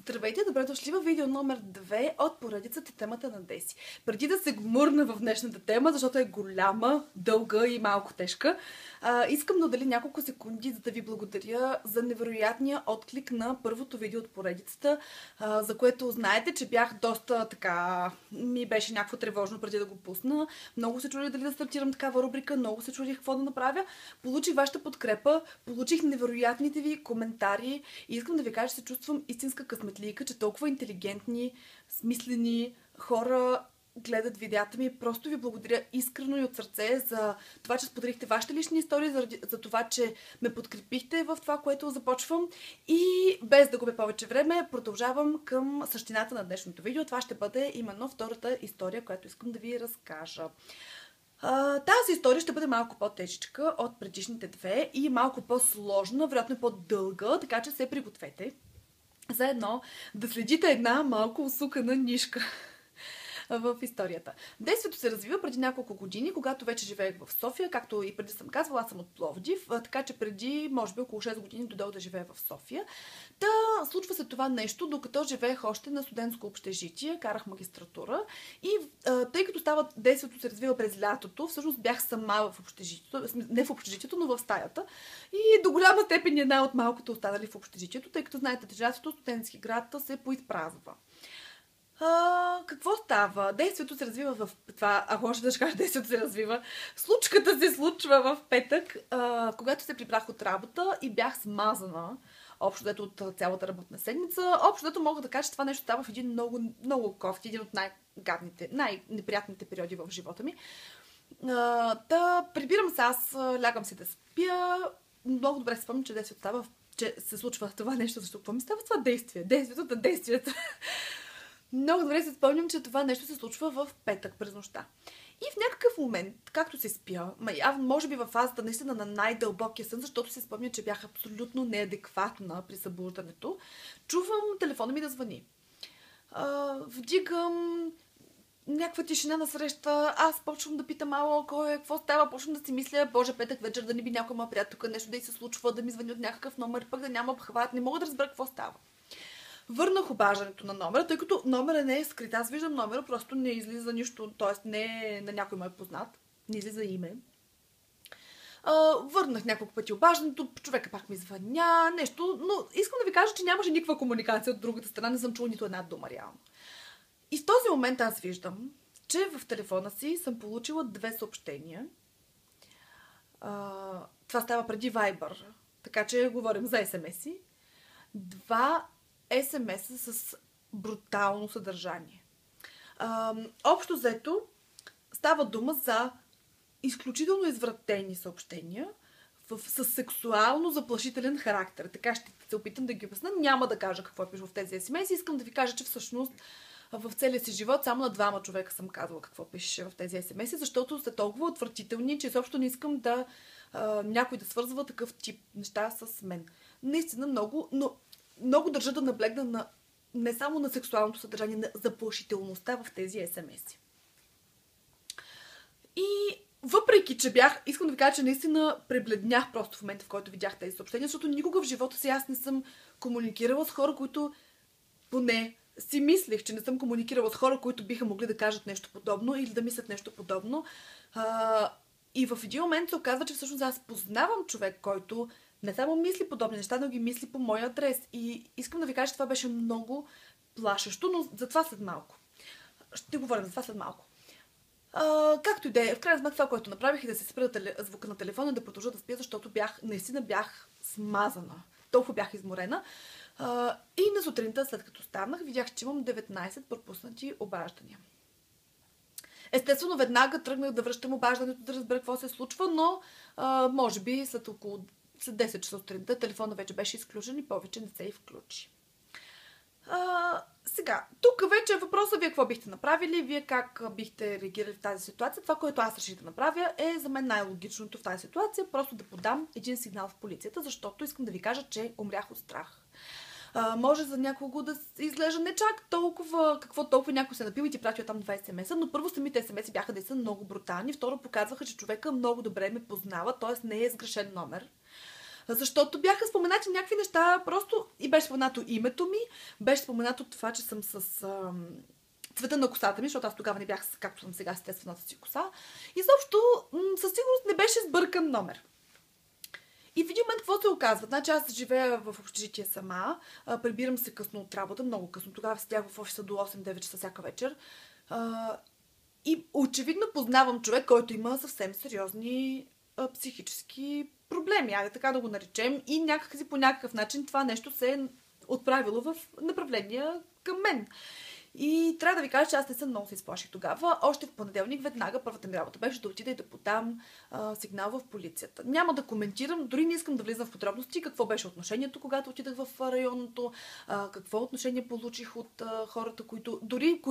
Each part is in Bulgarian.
Здравейте, добре дошли в видео номер 2 от поредицата Темата на Деси. Преди да се гмурна в днешната тема, защото е голяма, дълга и малко тежка, искам да отделя няколко секунди, за да ви благодаря за невероятния отклик на първото видео от поредицата, за което знаете, че бях доста така... ми беше някакво тревожно преди да го пусна. Много се чудих дали да стартирам такава рубрика, много се чудих какво да направя. Получих вашата подкрепа, получих невероятните ви коментари и искам да ви кажа, че се чувствам истинска късметлийка, че толкова интелигентни, смислени хора гледат видеята ми. Просто ви благодаря искрено и от сърце за това, че споделихте вашите лични истории, за това, че ме подкрепихте в това, което започвам. И без да губя повече време, продължавам към същината на днешното видео. Това ще бъде именно втората история, която искам да ви разкажа. Тази история ще бъде малко по-тежичка от предишните две и малко по-сложна, вероятно и по-дълга, така че се пригответе заедно да следите една малко усукана нишка в историята. Действието се развива преди няколко години, когато вече живеех в София, както и преди съм казвала, аз съм от Пловдив, така че преди, може би, около 6 години дойдох да живея в София. Случва се това нещо, докато живеех още на студентско общежитие, карах магистратура и тъй като действието се развива през лятото, всъщност бях сама в общежитието, не в общежитието, но в стаята и до голяма степен една от малкото останали в общежитието, тъй като знаете, че лятото студентски град се поизпразва. Какво става? Действието се развива в това, ако може да кажа, действието се развива. Случката се случва в петък, когато се прибрах от работа и бях смазана, общо дето от цялата работна седмица. Общо дето мога да кажа, че това нещо става в един много, много кофти, един от най-гадните, най-неприятните периоди в живота ми. Прибирам се аз, лягам се да спя. Много добре се спомням, че действието става, че се случва това нещо, защото какво ми става това действие? Действието на действието. Много добре се спомням, че това нещо се случва в петък през нощта. И в някакъв момент, както се спя, може би в фазата наистина на най-дълбокия сън, защото се спомня, че бях абсолютно неадекватна при събуждането, чувам телефона ми да звъни. Вдигам някаква тишина насреща, аз почвам да питам, кой е, какво става, почвам да си мисля, боже, петък вечер да не би някой ма приятел, тук нещо да й се случва, да ми звъни от някакъв номер, пък да няма обхват, не мога да разбера какво става. Върнах обаждането на номера, тъй като номера не е скрит. Аз виждам номера, просто не излиза нищо, т.е. не на някой ме е познат, не излиза име. Върнах няколко пъти обаждането, човека пак ми звъня, нещо, но искам да ви кажа, че нямаше никаква комуникация от другата страна, не съм чула нито една дума реално. И в този момент аз виждам, че в телефона си съм получила 2 съобщения. Това става преди Viber, така че говорим за SMS-и. 2 SMS-а с брутално съдържание. Общо взето става дума за изключително извратени съобщения с сексуално заплашителен характер. Така ще се опитам да ги обясня. Няма да кажа какво пише в тези SMS. Искам да ви кажа, че всъщност в целия си живот само на 2 човека съм казвала какво пише в тези SMS, защото са толкова отвратителни, че изобщо не искам да някой да свързва такъв тип неща с мен. Наистина много, но много държа да наблегна не само на сексуалното съдържание, на заплашителността в тези SMS-и. И въпреки, че искам да ви кажа, че наистина пребледнях просто в момента, в който видях тези съобщения, защото никога в живота си аз не съм комуникирала с хора, които поне си мислех, че не съм комуникирала с хора, които биха могли да кажат нещо подобно или да мислят нещо подобно. И в един момент се оказва, че всъщност аз познавам човек, който не само мисли подобни неща, но ги мисли по моя адрес. И искам да ви кажа, че това беше много плашещо, но за това след малко. Ще говорим за това след малко. Както и да е, в крайна сметка това, което направих, е да се спра звука на телефона и да продължа да спя, защото наистина бях смазана. Толкова бях изморена. И на сутринта, след като станах, видях, че имам 19 пропуснати обаждания. Естествено, веднага тръгнах да връщам обаждането, да разбера какво се случва, но може би след 10 часа сутринта телефона вече беше изключен и повече не се и включи. Сега, тук вече въпросът вие какво бихте направили, вие как бихте реагирали в тази ситуация. Това, което аз реших да направя, е за мен най-логичното в тази ситуация, просто да подам един сигнал в полицията, защото искам да ви кажа, че умрях от страх. Може за някого да изглежда не чак толкова, какво толкова някой се напил и ти пратил там 2 SMS-а, но първо самите SMS бяха да са много брутални, второ показваха, че човека много добре ме познава, т.е. не е сгрешен номер. Защото бяха споменати някакви неща, просто и беше споменато името ми, беше споменато това, че съм с цвета на косата ми, защото аз тогава не бях, както съм сега, с естествената си коса. И също със сигурност не беше сбъркан номер. И в един момент какво се оказва? Значи аз живея в общежитие сама, прибирам се късно от работа, много късно. Тогава седях в офиса до 8-9 часа всяка вечер. И очевидно познавам човек, който има съвсем сериозни психически проблеми, айде така да го наречем, и някакси по някакъв начин това нещо се е отправило в направление към мен. И трябва да ви кажа, че аз не съм много се изплаших тогава. Още в понеделник веднага първата ми работа беше да отида и да подам сигнал в полицията. Няма да коментирам, дори не искам да влизам в подробности какво беше отношението, когато отидах в районното, какво отношение получих от хората, които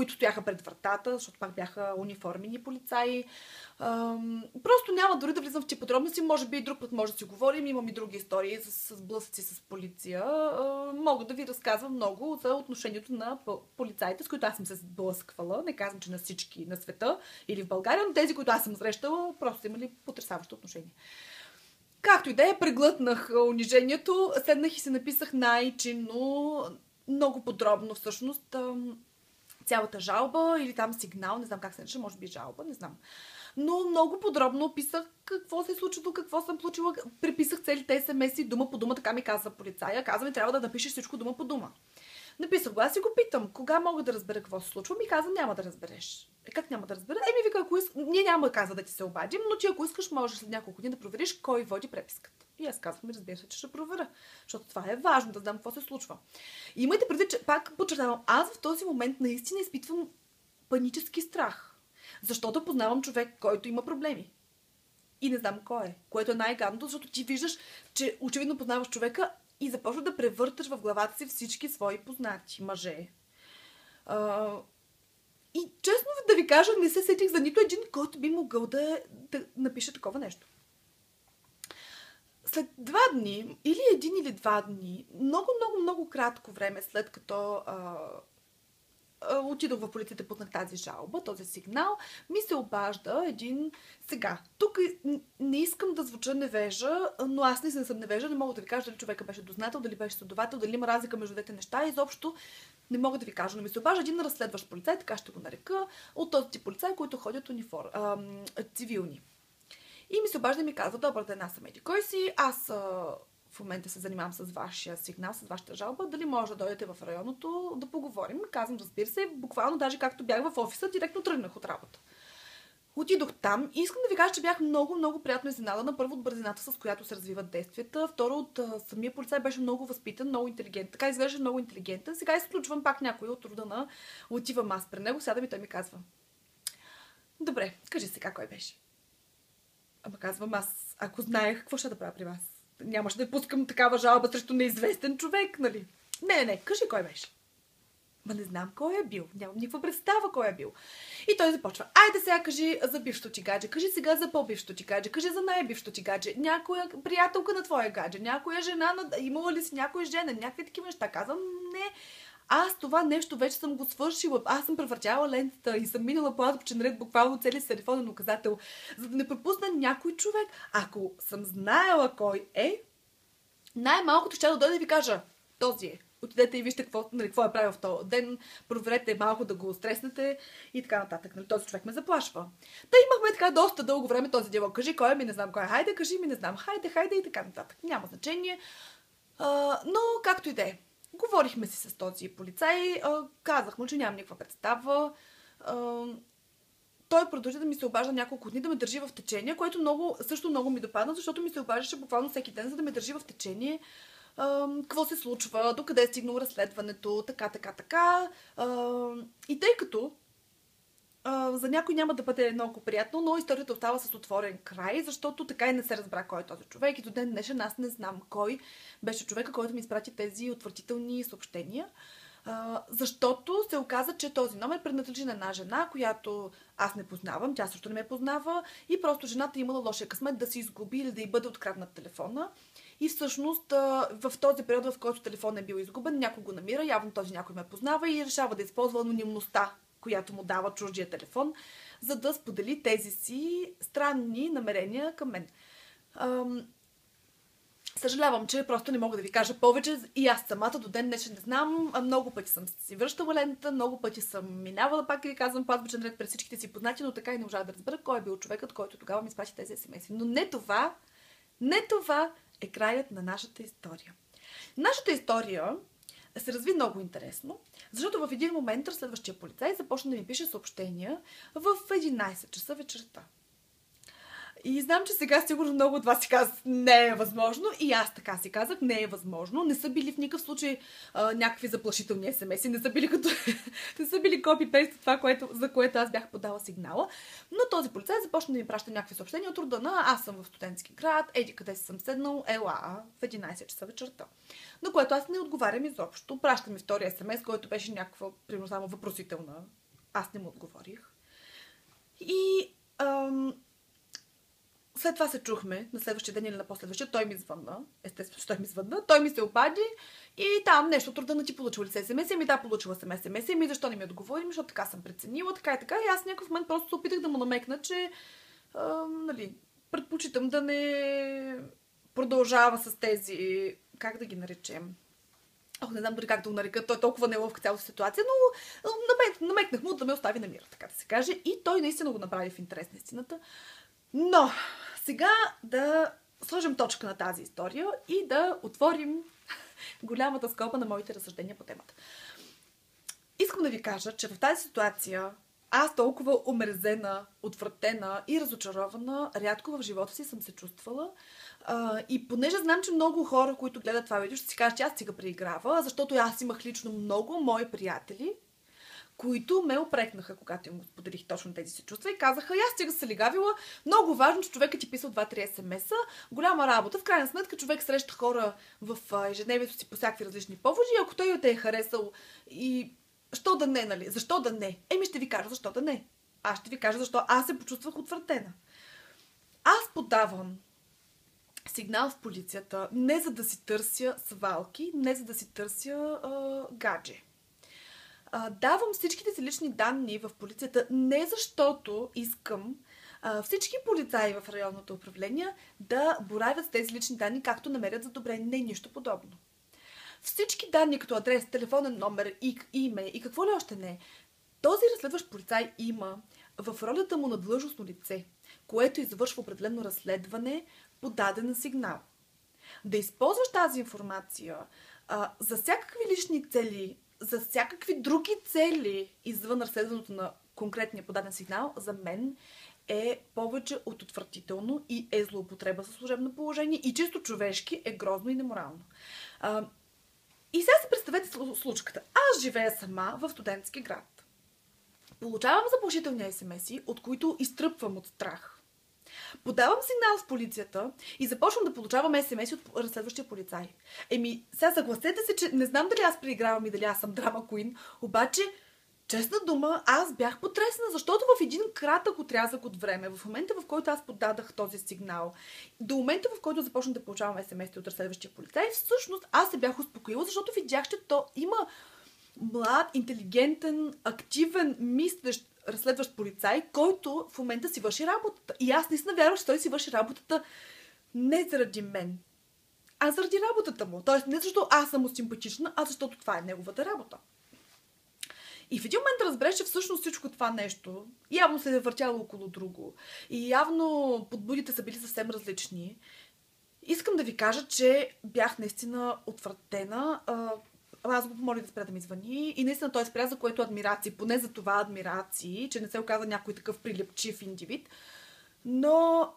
стояха пред вратата, защото пак бяха униформени полицаи. Просто няма дори да влизам в тези подробности, може би и друг път може да си говорим, имам и други истории с блъсъци с полиция. Мога да ви разказвам много за отношението на полицаите, с които аз съм се сблъсквала. Не казвам, че на всички на света или в България, но тези, които аз съм срещала, просто имали потресаващо отношение. Както и да е, преглътнах унижението, седнах и се написах най-чинно, много подробно всъщност цялата жалба или там сигнал, не знам как се нарича, може би жалба, не знам. Но много подробно описах какво се е случило, какво съм получила, приписах целите смс-и, дума по дума, така ми каза полицая. Каза ми, трябва да напишеш всичко дума по дума. Написах го, аз си го питам, кога мога да разбера какво се случва, ми каза, няма да разбереш. Как няма да разбера? Вика, ние няма каза да ти се обадим, но ти ако искаш, можеш след няколко дни да провериш кой води преписката. И аз казвам, разбира се, че ще проверя, защото това е важно, да знам какво се случва. И имайте предвид, че пак подчертавам, аз в този момент наистина изпитвам панически страх. Защото познавам човек, който има проблеми. И не знам кой е. Което е най-гадното, защото ти виждаш, че очевидно познаваш човека и започва да превърташ в главата си всички свои познати мъже. И честно да ви кажа, не се сетих за нито един, който би могъл да напише такова нещо. След 2 дни, или 1 или 2 дни, много кратко време след като отидох в полицията, пуснах тази жалба, този сигнал, ми се обажда един... Сега, тук не искам да звуча невежа, но аз не съм невежа, не мога да ви кажа дали човека беше дознател, дали беше следовател, дали има разлика между двете неща, изобщо не мога да ви кажа, но ми се обажда един разследващ полицай, така ще го нарека, от този тип полицай, които ходят цивилни. И ми се обажда и ми казва, добър ден, аз съм еди кой си, аз в момента се занимавам с вашия сигнал, с вашата жалба, дали може да дойдете в районното да поговорим. Казвам, разбира се, буквално даже както бях в офиса, директно тръгнах от работа. Отидох там и искам да ви кажа, че бях много приятно изненадана. Първо от бързината, с която се развиват действията. Второ от самия полицай беше много възпитан, много интелигентен. Така изглежда много интелигентен. Сега изключвам пак някой от рода на отивам аз при него, сядам и той ми казва: добре, кажи сега кой беше. Ама казвам, аз ако знаех, какво ще да правя при вас? Нямаше да пускам такава жалба срещу неизвестен човек, нали? Не, кажи кой беше. Ма не знам кой е бил. Нямам никаква представа кой е бил. И той започва. Айде сега кажи за бившото ти гадже, кажи сега за по-бившото ти гадже, кажи за най-бившото ти гадже, някоя приятелка на твоя гадже, някоя жена, имала ли си някоя жена, някакви такива неща. Казвам, не. Аз това нещо вече съм го свършила. Аз съм превъртяла лентата и съм минала по азбучен ред буквално целият телефонен указател, за да не пропусна някой човек. Ако съм знаела кой е, най-малкото ще да дойде да ви кажа, този е. Отидете и вижте какво е правил в този ден, проверете малко да го стреснете и така нататък. Нали, този човек ме заплашва. Та имахме така доста дълго време този диалог. Кажи кой е, ми не знам кой е. Хайде, кажи ми, не знам. Хайде и така нататък. Няма значение. Но както и да е. Говорихме си с този полицай, казах му, че нямам никаква представа. Той продължи да ми се обажда няколко дни, да ме държи в течение, което също много ми допадна, защото ми се обаждаше буквално всеки ден, за да ме държи в течение. Какво се случва, докъде е стигнало разследването, така. И тъй като за някой няма да бъде много приятно, но историята остава с отворен край, защото така и не се разбра кой е този човек. И до ден днешен аз не знам кой беше човека, който ми изпрати тези отвратителни съобщения. Защото се оказа, че този номер принадлежи на една жена, която аз не познавам, тя също не ме познава и просто жената имала лошия късмет да се изгуби или да й бъде откраднат телефона. И всъщност в този период, в който телефон е бил изгубен, някой го намира, явно този някой ме познава и решава да използва анонимността, която му дава чуждия телефон, за да сподели тези си странни намерения към мен. Съжалявам, че просто не мога да ви кажа повече и аз самата до ден днешен не знам. Много пъти съм си връщала лентата, много пъти съм минавала, пак ви казвам, по азбучен ред през всичките си познати, но така и не можах да разбера кой е бил човекът, който тогава ми изпрати тези смс. Но не това е краят на нашата история. Нашата история се разви много интересно, защото в един момент разследващия полицай започна да ми пише съобщения в 11 часа вечерта. И знам, че сега сигурно много от вас си казват, не е възможно. И аз така си казах, не е възможно. Не са били в никакъв случай някакви заплашителни смс-и, не са били като... не са били копи-пейст това, за което аз бях подала сигнала. Но този полицай започна да ми праща някакви съобщения от рода на аз съм в студентски град, еди къде си съм седнал, ела в 11 часа вечерта. На което аз не отговарям изобщо. Праща ми втория смс, който беше някаква, примерно само въпросителна. Аз не му отговорих. И... след това се чухме, на следващия ден или на последващия, той ми звънна. Естествено, той ми звънна. Той ми се обади и там нещо от рода на ти получила ли се смс? Ами да, получила съм смс. Ами защо не ми отговори? Защото така съм преценила, така и така. И аз в някакъв момент просто се опитах да му намекна, че предпочитам да не продължава с тези, как да ги наречем? Не знам дори как да го нарека, той е толкова неловка цялата ситуация, но намекнах му да ме остави на мира, така да се каже. И той наистина го направи в интерес на истината. Но сега да сложим точка на тази история и да отворим голямата скоба на моите разсъждения по темата. Искам да ви кажа, че в тази ситуация аз толкова омерзена, отвратена и разочарована рядко в живота си съм се чувствала. И понеже знам, че много хора, които гледат това видео, ще си кажат, че аз си го преиграва, защото аз имах лично много мои приятели, които ме опрекнаха, когато им споделих точно тези си чувства и казаха, аз стига се лигавила, много важно, че човекът ти писал 2-3 смс-а, голяма работа, в крайна сметка човек среща хора в ежедневието си по всякакви различни поводи и ако той те е харесал и що да не, нали? Защо да не? Ще ви кажа защо да не. Аз ще ви кажа защо аз се почувствах отвратена. Аз подавам сигнал в полицията не за да си търся свалки, не за да си търся гадже. Давам всичките си лични данни в полицията не защото искам всички полицаи в районното управление да боравят с тези лични данни както намерят за добре. Не, нищо подобно. Всички данни като адрес, телефонен номер, имейл и какво ли още не, този разследващ полицай има в ролята му на длъжностно лице, което извършва определено разследване по даден сигнал. Да използваш тази информация за всякакви лични цели, за всякакви други цели извън разследването на конкретния подаден сигнал, за мен е повече от отвратително и е злоупотреба със служебно положение и чисто човешки е грозно и неморално. И сега си представете случката. Аз живея сама в студентски град. Получавам заплашителни смс-и, от които изтръпвам от страх. Подавам сигнал в полицията и започвам да получавам смс-и от разследващия полицай. Сега съгласете се, че не знам дали аз преигравам и дали аз съм драма куин, обаче, честна дума, аз бях потресена, защото в един кратък отрязък от време, в момента в който аз подадах този сигнал, до момента в който започнах да получавам смс-и от разследващия полицай, всъщност аз се бях успокоила, защото видях, че то има млад, интелигентен, активен, мислещ разследващ полицай, който в момента си върши работата. И аз наистина вярвам, че той си върши работата не заради мен, а заради работата му. Тоест не защото аз съм му симпатична, а защото това е неговата работа. И в един момент разбрах, че всъщност всичко това нещо явно се е въртяло около друго. И явно подбудите са били съвсем различни. Искам да ви кажа, че бях наистина отвратена. Аз го помолих да спря да ми звъни и наистина той спря, за което адмирации, поне за това адмирации, че не се оказа някой такъв прилепчив индивид. Но,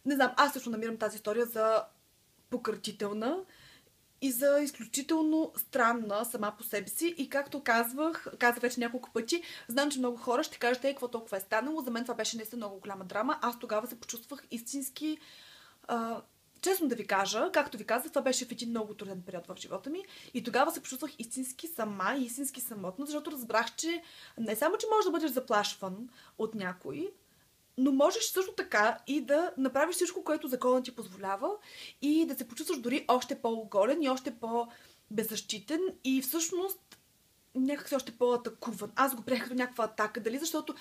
не знам, аз също намирам тази история за пократителна и за изключително странна сама по себе си. И както казах вече няколко пъти, знам, че много хора ще кажат, какво толкова е станало. За мен това беше наистина много голяма драма. Аз тогава се почувствах истински... Честно да ви кажа, както ви казах, това беше в един много труден период в живота ми и тогава се почувствах истински сама и истински самотна, защото разбрах, че не само, че можеш да бъдеш заплашван от някой, но можеш също така и да направиш всичко, което законът ти позволява и да се почувстваш дори още по-оголен и още по-беззащитен и всъщност някак си още по-атакуван. Аз го приех като някаква атака. Дали защото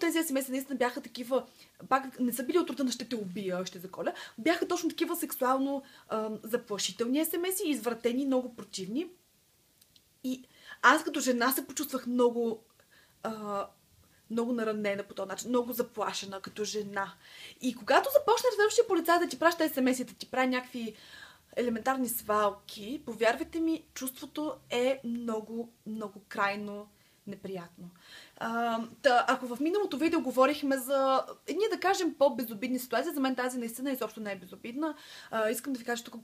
тези смс наистина бяха такива, пак не са били от рода на ще те убия, ще заколя, бяха точно такива сексуално заплашителни смс, извратени, много противни. И аз като жена се почувствах много наранена по този начин, много заплашена като жена. И когато започна разследващия полицай да ти праща смс-и, да ти прави някакви елементарни свалки, повярвайте ми, чувството е много, много крайно неприятно. Ако в миналото видео говорихме за едни, да кажем, по-безобидни ситуации, за мен тази наистина изобщо не е безобидна. Искам да ви кажа, тук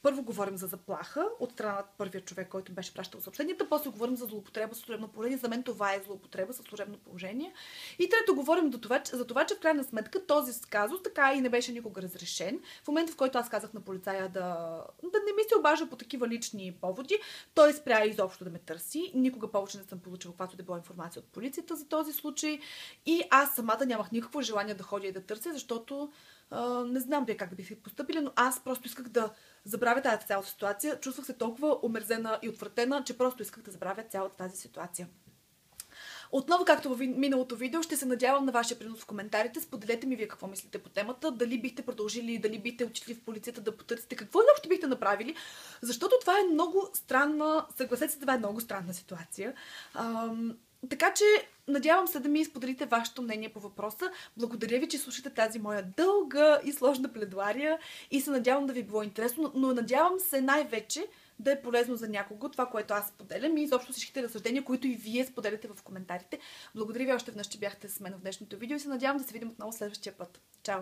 първо говорим за заплаха от страна на първия човек, който беше пращал съобщенията, после говорим за злоупотреба с служебно положение. За мен това е злоупотреба с служебно положение. И трето говорим за това, че в крайна сметка този казус така и не беше никога разрешен. В момента, в който аз казах на полицая да не ми се обажда по такива лични поводи, той спря изобщо да ме търси. Никога повече не съм получила каквато да била информация от полицията за този случай. И аз самата нямах никакво желание да ходя и да търся, защото не знам вие как бих постъпили, но аз просто исках да забравя тази цялата ситуация. Чувствах се толкова омерзена и отвратена, че просто исках да забравя цялата тази ситуация. Отново, както в миналото видео, ще се надявам на вашия принос в коментарите. Споделете ми вие какво мислите по темата. Дали бихте продължили, дали бихте отишли в полицията да потърсите, какво изобщо бихте направили. Защото това е много странна, съгласете се, това е много странна ситуация. Така че, надявам се да ми споделите вашето мнение по въпроса. Благодаря ви, че слушате тази моя дълга и сложна пледуария и се надявам да ви било интересно, но надявам се най-вече да е полезно за някого това, което аз споделям и изобщо всичките разсъждения, които и вие споделяте в коментарите. Благодаря ви още веднъж, че бяхте с мен в днешното видео и се надявам да се видим отново следващия път. Чао!